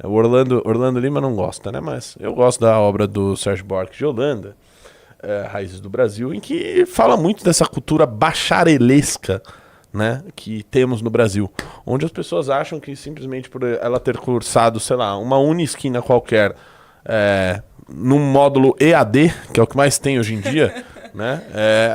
O Orlando Lima não gosta, né? Mas eu gosto da obra do Sérgio Buarque de Holanda, Raízes do Brasil, em que fala muito dessa cultura bacharelesca, né, que temos no Brasil, onde as pessoas acham que simplesmente por ela ter cursado, sei lá, uma Unisquina qualquer, num módulo EAD, que é o que mais tem hoje em dia, né,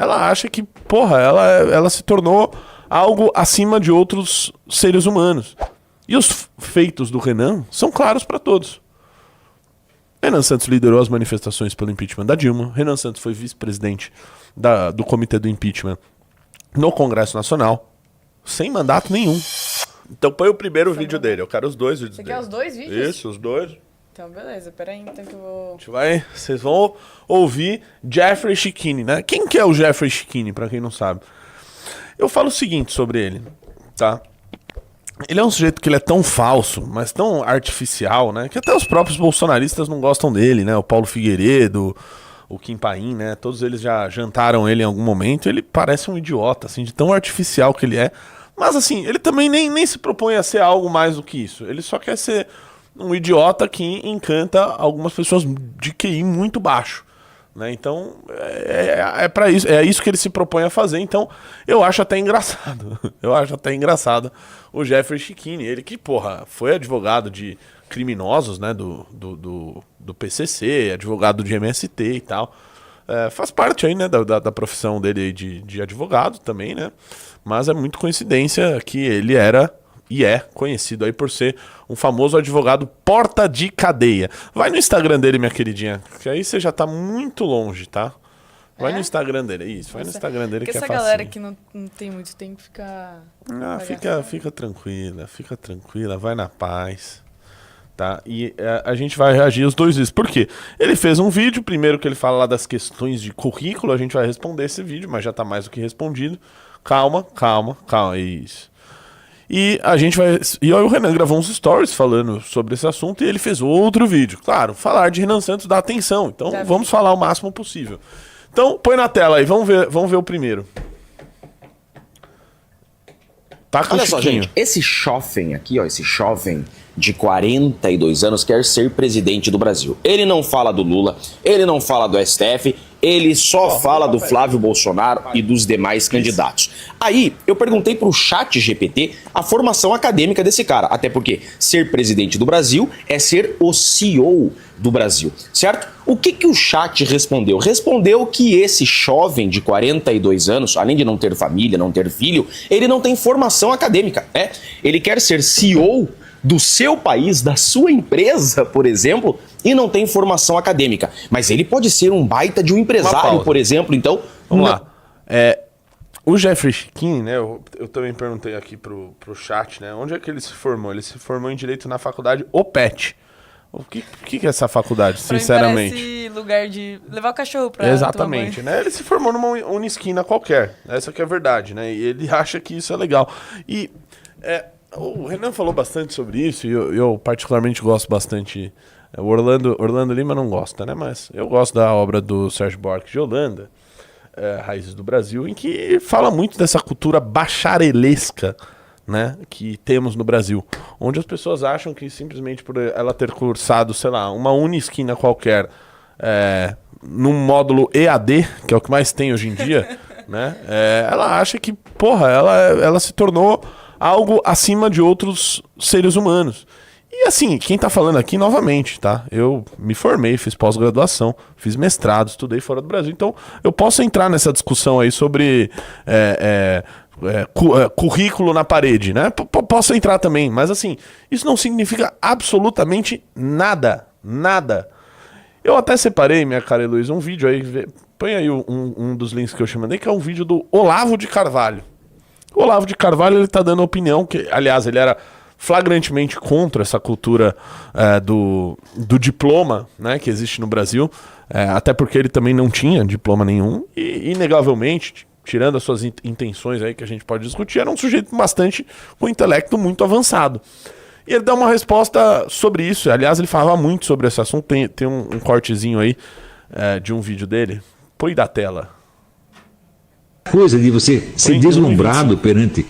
ela acha que, porra, ela se tornou algo acima de outros seres humanos. E os feitos do Renan são claros para todos. Renan Santos liderou as manifestações pelo impeachment da Dilma. Renan Santos foi vice-presidente do comitê do impeachment no Congresso Nacional, sem mandato nenhum. Então põe o primeiro vídeo dele. Eu quero os dois vídeos dele. Você quer os dois vídeos? Isso, os dois. Então, beleza. Peraí, então que eu vou... Vocês vão ouvir Jeffrey Schickini, né? Quem que é o Jeffrey Schickini, pra quem não sabe? Eu falo o seguinte sobre ele, tá? Ele é um sujeito que ele é tão falso, mas tão artificial, né? Que até os próprios bolsonaristas não gostam dele, né? O Paulo Figueiredo, o Kim Paim, né? Todos eles já jantaram ele em algum momento. Ele parece um idiota, assim, de tão artificial que ele é. Mas, assim, ele também nem se propõe a ser algo mais do que isso. Ele só quer ser um idiota que encanta algumas pessoas de QI muito baixo, né? Então, para isso, é isso que ele se propõe a fazer. Então, eu acho até engraçado. Eu acho até engraçado o Jeffrey Schickini. Ele que, porra, foi advogado de criminosos, né? Do PCC, advogado de MST e tal. Faz parte aí, né? Da profissão dele aí de advogado também, né? Mas é muito coincidência que ele era e é conhecido aí por ser um famoso advogado porta de cadeia. Vai no Instagram dele, minha queridinha, que aí você já tá muito longe, tá? Vai no Instagram dele, isso. Vai no Instagram dele que é essa fácil. galera que não tem muito tempo fica... Fica tranquila, vai na paz, tá? E a gente vai reagir aos dois vídeos. Por quê? Ele fez um vídeo, primeiro que ele fala lá das questões de currículo, a gente vai responder esse vídeo, mas já tá mais do que respondido. Calma, isso. E a gente vai. E aí o Renan gravou uns stories falando sobre esse assunto e ele fez outro vídeo. Claro, falar de Renan Santos dá atenção. Então vamos falar o máximo possível. Então, põe na tela aí, vamos ver o primeiro. Tá com Olha o só, Chiquinho. gente, esse jovem aqui, ó, esse jovem de 42 anos quer ser presidente do Brasil. Ele não fala do Lula, ele não fala do STF, ele só fala do Flávio Bolsonaro e dos demais candidatos. Aí, eu perguntei pro chat GPT a formação acadêmica desse cara, até porque ser presidente do Brasil é ser o CEO do Brasil, certo? O que o chat respondeu? Respondeu que esse jovem de 42 anos, além de não ter família, não ter filho, ele não tem formação acadêmica, né? Ele quer ser CEO do seu país, da sua empresa, por exemplo, e não tem formação acadêmica. Mas ele pode ser um baita de um empresário, por exemplo, então... Vamos lá. O Jeffrey Schickini, né, eu também perguntei aqui pro chat, né, onde é que ele se formou? Ele se formou em Direito na faculdade OPET. O que é essa faculdade, sinceramente? Parece lugar de levar o cachorro pra Exatamente, né? Ele se formou numa Unisquina qualquer. Essa que é a verdade, né? E ele acha que isso é legal. E o Renan falou bastante sobre isso, e eu particularmente gosto bastante. O Orlando Lima não gosta, né? Mas eu gosto da obra do Sérgio Buarque de Holanda, Raízes do Brasil, em que fala muito dessa cultura bacharelesca, né, que temos no Brasil, onde as pessoas acham que simplesmente por ela ter cursado, sei lá, uma Unisquina qualquer, num módulo EAD, que é o que mais tem hoje em dia, né, ela acha que, porra, ela se tornou algo acima de outros seres humanos. E assim, quem tá falando aqui, novamente, tá? Eu me formei, fiz pós-graduação, fiz mestrado, estudei fora do Brasil, então eu posso entrar nessa discussão aí sobre currículo na parede, né? Posso entrar também, mas assim, isso não significa absolutamente nada, nada. Eu até separei, minha cara Heloísa, um vídeo aí, põe aí um dos links que eu te mandei, que é um vídeo do Olavo de Carvalho. O Olavo de Carvalho, ele tá dando opinião, que aliás, ele era flagrantemente contra essa cultura do diploma, né, que existe no Brasil, até porque ele também não tinha diploma nenhum e, inegavelmente, tirando as suas intenções aí que a gente pode discutir, era um sujeito bastante com intelecto muito avançado. E ele dá uma resposta sobre isso. Aliás, ele falava muito sobre esse assunto. Tem um cortezinho aí de um vídeo dele. Põe da tela. Coisa de você ser deslumbrado perante...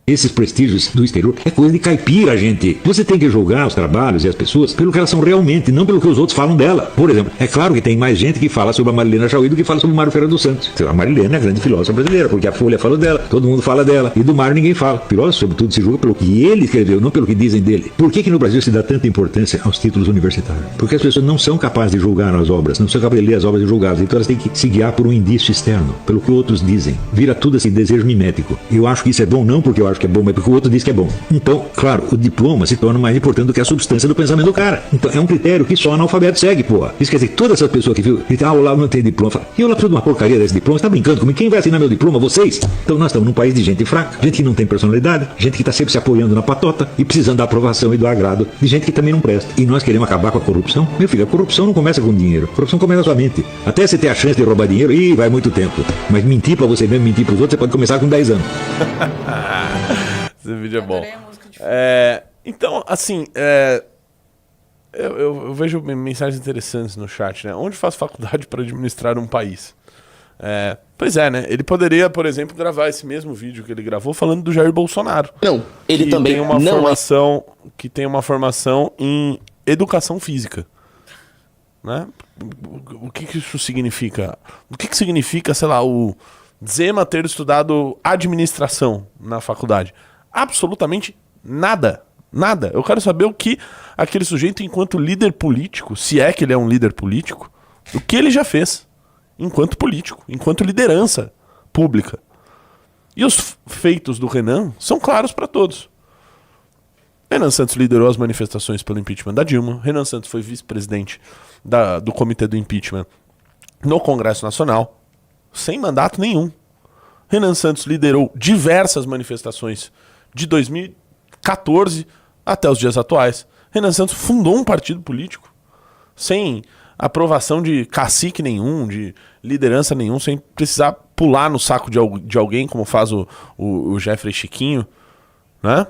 Esses prestígios do exterior é coisa de caipira, gente. Você tem que julgar os trabalhos e as pessoas pelo que elas são realmente, não pelo que os outros falam dela. Por exemplo, é claro que tem mais gente que fala sobre a Marilena Chauí do que fala sobre o Mário Ferreira dos Santos. A Marilena é a grande filósofa brasileira, porque a Folha falou dela, todo mundo fala dela. E do Mário ninguém fala. Filósofo, sobretudo, se julga pelo que ele escreveu, não pelo que dizem dele. Por que no Brasil se dá tanta importância aos títulos universitários? Porque as pessoas não são capazes de julgar as obras, não são capazes de ler as obras e julgá-las. Então elas têm que se guiar por um indício externo, pelo que outros dizem. Vira tudo assim, desejo mimético. Eu acho que isso é bom, não porque eu acho que é bom, mas porque o outro diz que é bom. Então, claro, o diploma se torna mais importante do que a substância do pensamento do cara. Então, é um critério que só analfabeto segue, porra. Isso quer dizer que todas essas pessoas que viu, o Olavo não tem diploma, fala, e o Olavo precisa de uma porcaria desse diploma, você tá brincando comigo? Quem vai assinar meu diploma? Vocês? Então, nós estamos num país de gente fraca, gente que não tem personalidade, gente que está sempre se apoiando na patota e precisando da aprovação e do agrado de gente que também não presta. E nós queremos acabar com a corrupção? Meu filho, a corrupção não começa com dinheiro, a corrupção começa na sua mente. Até você ter a chance de roubar dinheiro, vai muito tempo. Mas mentir pra você mesmo, mentir pros outros, você pode começar com 10 anos. Esse vídeo é bom. Adorei a música de fundo. Então, assim, eu vejo mensagens interessantes no chat, né? Onde faz faculdade para administrar um país? Pois é, né? Ele poderia, por exemplo, gravar esse mesmo vídeo que ele gravou falando do Jair Bolsonaro. Não, ele que também tem uma não formação, que tem uma formação em educação física, né? O que isso significa? O que significa, sei lá, o Zema ter estudado administração na faculdade? Absolutamente nada. Nada. Eu quero saber o que aquele sujeito, enquanto líder político, se é que ele é um líder político, o que ele já fez enquanto político, enquanto liderança pública. E os feitos do Renan são claros para todos. Renan Santos liderou as manifestações pelo impeachment da Dilma. Renan Santos foi vice-presidente do comitê do impeachment no Congresso Nacional, sem mandato nenhum. Renan Santos liderou diversas manifestações de 2014 até os dias atuais. Renan Santos fundou um partido político sem aprovação de cacique nenhum, de liderança nenhum, sem precisar pular no saco de alguém, como faz o Jeffrey Chiquinho, né?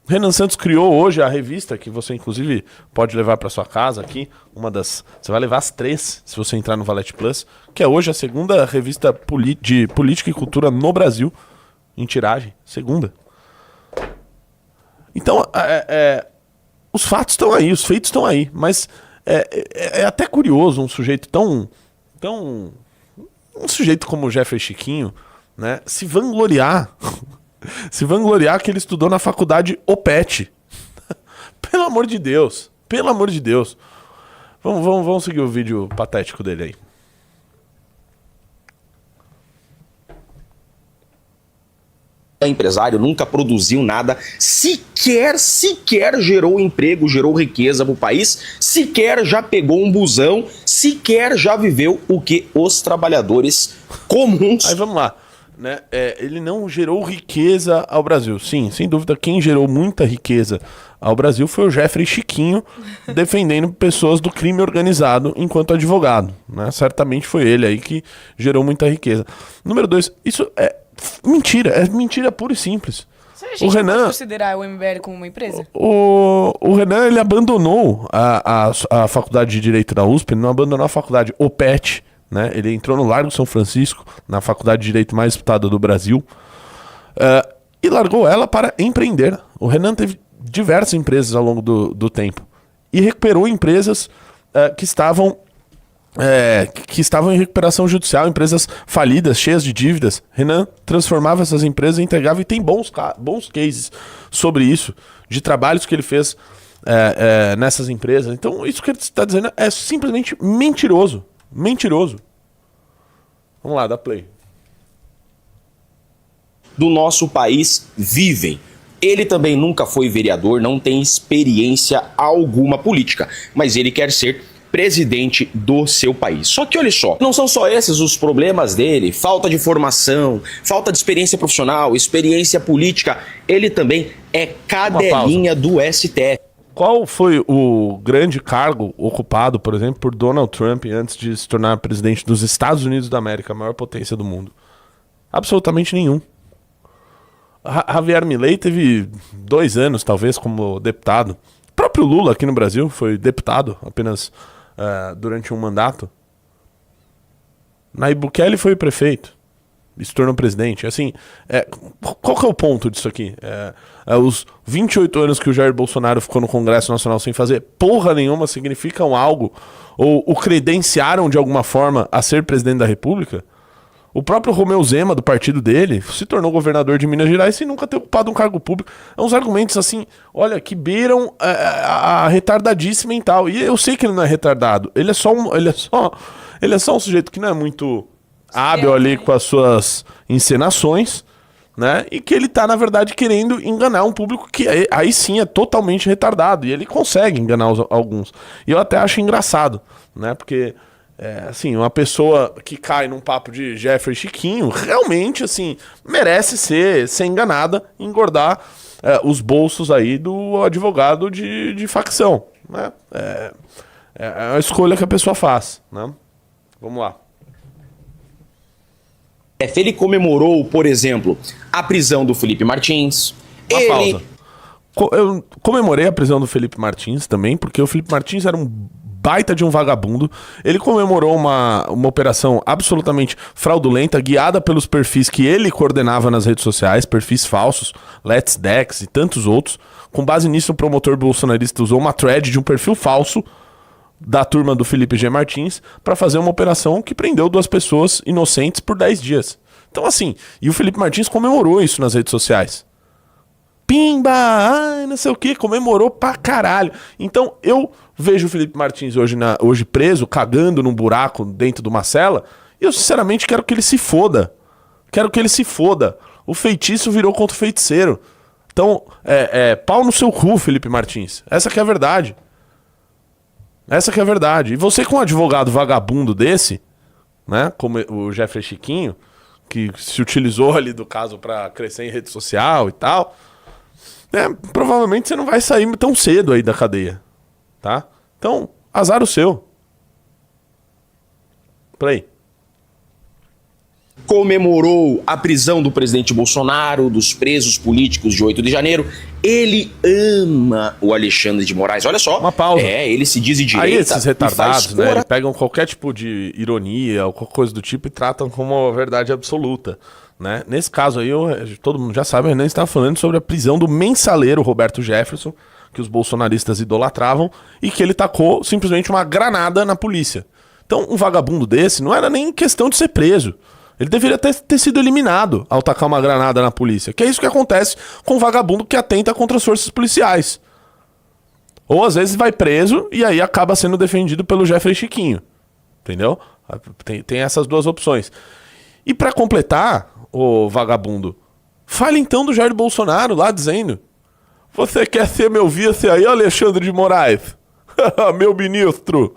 Renan Santos criou hoje a revista, que você inclusive pode levar para sua casa aqui, você vai levar as 3, se você entrar no Valete Plus, que é hoje a segunda revista de política e cultura no Brasil, em tiragem, segunda. Então, os fatos estão aí, os feitos estão aí, mas é até curioso um sujeito um sujeito como o Jeffrey Chiquinho, né, se vangloriar que ele estudou na faculdade OPET. Pelo amor de Deus, pelo amor de Deus. Vamos seguir o vídeo patético dele aí. Empresário nunca produziu nada, sequer gerou emprego, gerou riqueza para o país, sequer já pegou um busão, sequer já viveu o que os trabalhadores comuns. Aí vamos lá, né? Ele não gerou riqueza ao Brasil. Sim, sem dúvida, quem gerou muita riqueza ao Brasil foi o Jeffrey Chiquinho, defendendo pessoas do crime organizado enquanto advogado, né? Certamente foi ele aí que gerou muita riqueza. Número 2, isso é mentira pura e simples. Você acha que a gente pode considerar o MBL como uma empresa? O Renan, ele abandonou a faculdade de Direito da USP, ele não abandonou a faculdade OPET, né? Ele entrou no Largo São Francisco, na faculdade de Direito mais disputada do Brasil, e largou ela para empreender. O Renan teve diversas empresas ao longo do tempo e recuperou empresas que estavam em recuperação judicial, empresas falidas, cheias de dívidas. Renan transformava essas empresas e entregava, e tem bons cases sobre isso, de trabalhos que ele fez nessas empresas. Então isso que ele está dizendo é simplesmente mentiroso. Mentiroso. Vamos lá, dá play. Do nosso país vivem. Ele também nunca foi vereador, não tem experiência alguma política, mas ele quer ser presidente do seu país. Só que olha só, não são só esses os problemas dele, falta de formação, falta de experiência profissional, experiência política, ele também é cadelinha do STF. Qual foi o grande cargo ocupado, por exemplo, por Donald Trump antes de se tornar presidente dos Estados Unidos da América, a maior potência do mundo? Absolutamente nenhum. Javier Milei teve 2 anos, talvez, como deputado. O próprio Lula aqui no Brasil foi deputado apenas durante um mandato. Nayib Bukele foi prefeito. e se tornou presidente. Assim, qual que é o ponto disso aqui? Os 28 anos que o Jair Bolsonaro ficou no Congresso Nacional sem fazer porra nenhuma significam algo? Ou o credenciaram de alguma forma a ser presidente da República? O próprio Romeu Zema, do partido dele, se tornou governador de Minas Gerais sem nunca ter ocupado um cargo público. É uns argumentos assim, olha, que beiram a retardadice mental. E eu sei que ele não é retardado. Ele é só um sujeito que não é muito hábil ali com as suas encenações, né? E que ele tá, na verdade, querendo enganar um público que aí sim é totalmente retardado. E ele consegue enganar alguns. E eu até acho engraçado, né? Porque... assim, uma pessoa que cai num papo de Jeffrey Chiquinho realmente, assim, merece ser enganada e engordar os bolsos aí do advogado de facção, né? É a escolha que a pessoa faz, né? Vamos lá. Ele comemorou, por exemplo, a prisão do Felipe Martins. Pausa. Eu comemorei a prisão do Felipe Martins também, porque o Felipe Martins era um baita de um vagabundo. Ele comemorou uma operação absolutamente fraudulenta, guiada pelos perfis que ele coordenava nas redes sociais, perfis falsos, Let's Dex e tantos outros. Com base nisso, o promotor bolsonarista usou uma thread de um perfil falso da turma do Felipe G. Martins para fazer uma operação que prendeu 2 pessoas inocentes por 10 dias. Então assim, e o Felipe Martins comemorou isso nas redes sociais. Pimba, não sei o que, comemorou pra caralho. Então eu vejo o Felipe Martins hoje preso, cagando num buraco dentro de uma cela, e eu sinceramente quero que ele se foda. Quero que ele se foda. O feitiço virou contra o feiticeiro. Então, pau no seu cu, Felipe Martins. Essa que é a verdade. Essa que é a verdade. E você com um advogado vagabundo desse, né, como o Jeffrey Chiquinho, que se utilizou ali do caso pra crescer em rede social e tal... provavelmente você não vai sair tão cedo aí da cadeia, tá? Então, azar o seu. Play. Comemorou a prisão do presidente Bolsonaro, dos presos políticos de 8 de janeiro. Ele ama o Alexandre de Moraes. Olha só. Uma pausa. Ele se diz de direita. Aí esses retardados, né? Eles pegam qualquer tipo de ironia ou qualquer coisa do tipo e tratam como uma verdade absoluta. Né? Nesse caso aí, todo mundo já sabe, o Renan estava falando sobre a prisão do mensaleiro Roberto Jefferson, que os bolsonaristas idolatravam, e que ele tacou simplesmente uma granada na polícia. Então, um vagabundo desse não era nem questão de ser preso. Ele deveria ter sido eliminado ao tacar uma granada na polícia. Que é isso que acontece com um vagabundo que atenta contra as forças policiais. Ou às vezes vai preso e aí acaba sendo defendido pelo Jeffrey Chiquinho. Entendeu? Tem essas 2 opções. E pra completar, ô vagabundo, fale então do Jair Bolsonaro lá dizendo: você quer ser meu vice aí, Alexandre de Moraes? Meu ministro.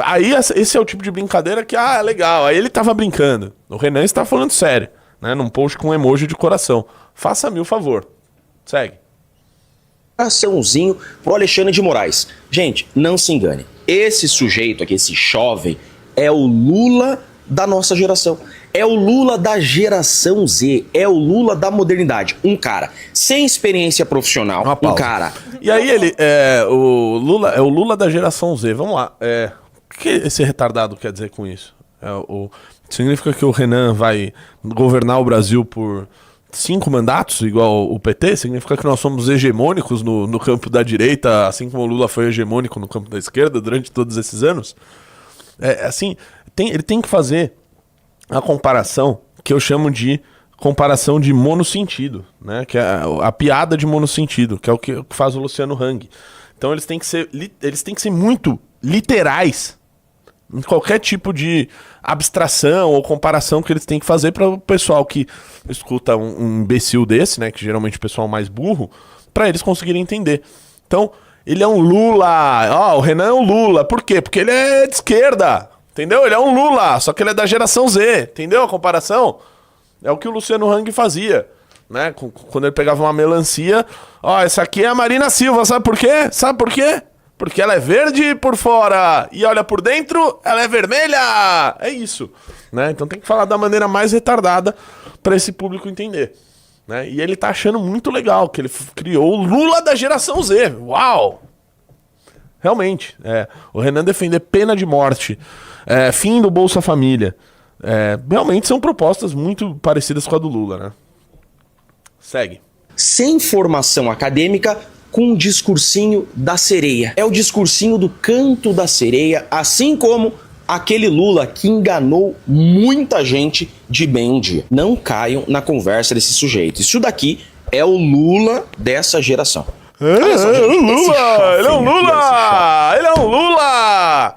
Aí esse é o tipo de brincadeira que, é legal. Aí ele tava brincando. O Renan está falando sério, né? Num post com um emoji de coração. Faça-me o favor. Segue. Coraçãozinho pro Alexandre de Moraes. Gente, não se engane. Esse sujeito aqui, esse jovem, é o Lula da nossa geração. É o Lula da geração Z. É o Lula da modernidade. Um cara sem experiência profissional. Um cara... E aí ele... o Lula é o Lula da geração Z. Vamos lá. O que esse retardado quer dizer com isso? Significa que o Renan vai governar o Brasil por 5 mandatos, igual o PT? Significa que nós somos hegemônicos no campo da direita, assim como o Lula foi hegemônico no campo da esquerda durante todos esses anos? Ele tem que fazer a comparação que eu chamo de comparação de monossentido, né? Que é a piada de monossentido, que é o que faz o Luciano Hang. Então eles têm que ser muito literais em qualquer tipo de abstração ou comparação que eles têm que fazer para o pessoal que escuta um imbecil desse, né? Que geralmente é o pessoal mais burro, para eles conseguirem entender. Então, ele é um Lula. O Renan é um Lula. Por quê? Porque ele é de esquerda. Entendeu? Ele é um Lula, só que ele é da geração Z. Entendeu a comparação? É o que o Luciano Hang fazia, né? Quando ele pegava uma melancia. Essa aqui é a Marina Silva, sabe por quê? Sabe por quê? Porque ela é verde por fora e olha por dentro, ela é vermelha. É isso, né? Então tem que falar da maneira mais retardada para esse público entender, né? E ele tá achando muito legal que ele criou o Lula da geração Z. Uau! Realmente, o Renan defender pena de morte, fim do Bolsa Família, Realmente são propostas muito parecidas com a do Lula, né? Segue. Sem formação acadêmica, com um discursinho da sereia. É o discursinho do canto da sereia, assim como aquele Lula que enganou muita gente de bem um dia. Não caiam na conversa desse sujeito. Isso daqui é o Lula dessa geração. Olha só, gente, ele é um Lula! Ele é um Lula!